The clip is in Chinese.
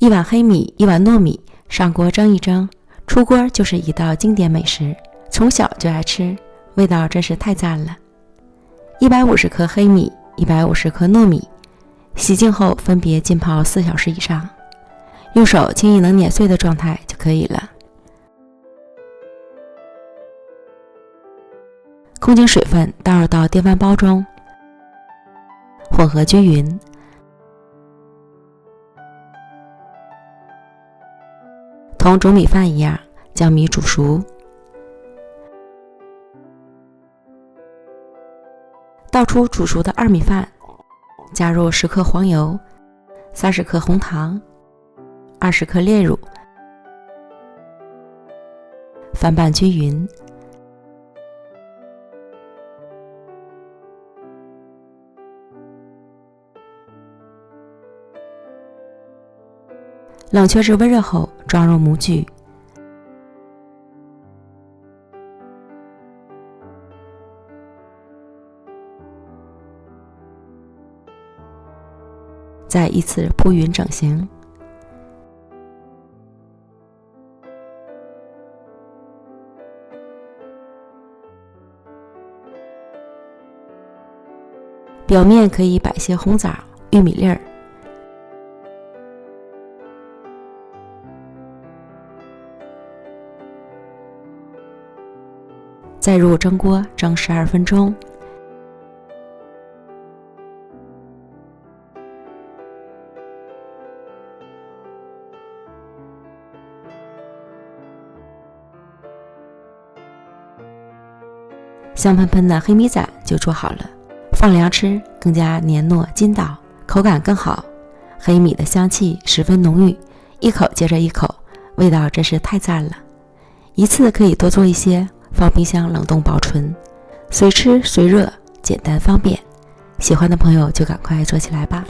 一碗黑米，一碗糯米，上锅蒸一蒸，出锅就是一道经典美食，从小就爱吃，味道真是太赞了。150克黑米，150克糯米，洗净后分别浸泡4小时以上，用手轻易能碾碎的状态就可以了。控净水分倒入到电饭煲中，混合均匀。同煮米饭一样，将米煮熟。倒出煮熟的二米饭，加入10克黄油、30克红糖、20克炼乳，翻拌均匀。冷却至温热后，装入模具。再依次铺匀整形。表面可以摆些红枣、玉米粒儿。再入蒸锅蒸12分钟。香喷喷的黑米仔就做好了，放凉吃更加黏糯筋道，口感更好。黑米的香气十分浓郁，一口接着一口，味道真是太赞了。一次可以多做一些，放冰箱冷冻保存，随吃随热，简单方便。喜欢的朋友就赶快做起来吧。